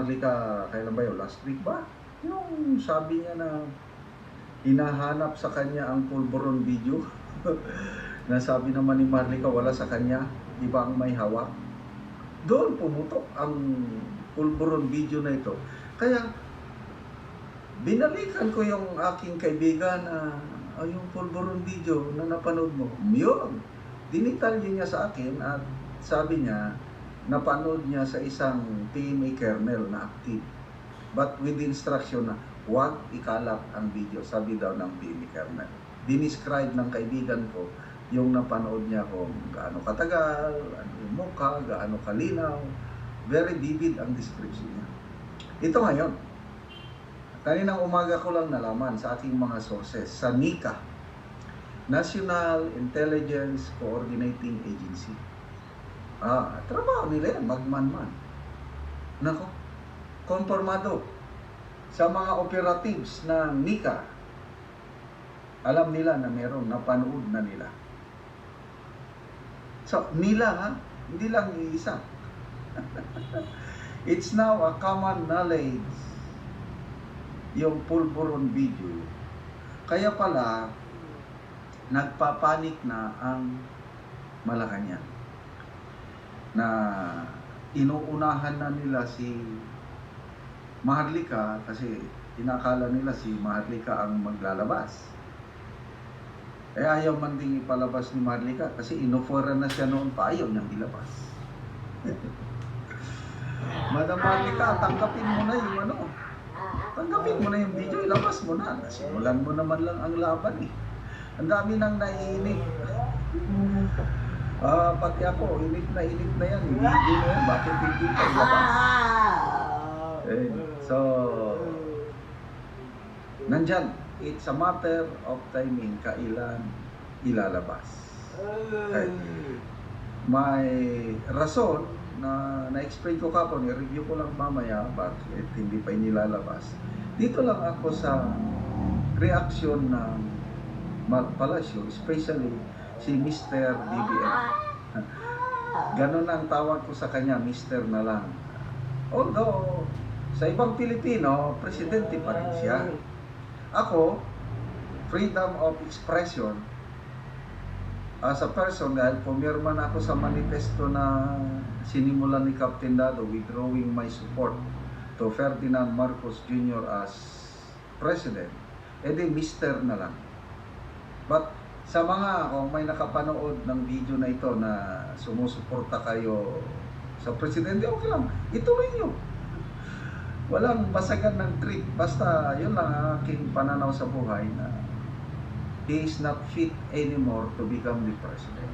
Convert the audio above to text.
Maharlika, kailan ba yun? Last week ba? Yung sabi niya na hinahanap sa kanya ang pulburon video. Na sabi naman ni Maharlika wala sa kanya, iba ang may hawak. Doon pumutok ang pulburon video na ito. Kaya binalikan ko yung aking kaibigan na yung pulburon video na napanood mo. Yun, dinitalye niya sa akin at sabi niya, napanood niya sa isang TMA kernel na active. But with instruction na huwag ikalat ang video, sabi daw ng TMA kernel. Dinescribe ng kaibigan ko yung napanood niya kung gaano katagal, ano yung mukha, gaano kalinaw. Very vivid ang description niya. Ito ngayon, kaninang umaga ko lang nalaman sa aking mga sources, sa NICA, National Intelligence Coordinating Agency. Trabaho nila yan, magman-man. Nako, konformado sa mga operatives ng NICA, alam nila na meron, napanood na nila. So, nila ha, hindi lang iisa. It's now a common knowledge yung pulburon video. Kaya pala, nagpapanik na ang Malacanang na inuunahan na nila si Maharlika kasi inakala nila si Maharlika ang maglalabas. Ayaw man ding ipalabas ni Maharlika kasi inofera na siya noon pa, ayaw niyang ilabas. Madam Maharlika, tanggapin mo na yung ano. Tanggapin mo na yung video, ilabas mo na. Simulan mo naman lang ang laban eh. Ang dami nang naiinip. Pati ako, inip na yan. Video na yan, bakit hindi pa ilabas? So, nandyan. It's a matter of timing, kailan ilalabas. Okay. May rason na na-explain ko kapon, i-review ko lang mamaya bakit hindi pa inilalabas. Dito lang ako sa reaksyon ng Mark Palacio, especially si Mr. BBM. Ganon ang tawag ko sa kanya, Mr. na lang. Although, sa ibang Pilipino, presidente pa rin siya. Ako, freedom of expression as a person, dahil pumirma na ako sa manifesto na sinimulan ni Captain Dado, withdrawing my support to Ferdinand Marcos Jr. as President, edi Mr. na lang. But sa mga, kung may nakapanood ng video na ito na sumusuporta kayo sa Presidente, okay lang, ituloy nyo. Walang basagan ng trip. Basta yun lang ang aking pananaw sa buhay na he is not fit anymore to become the president.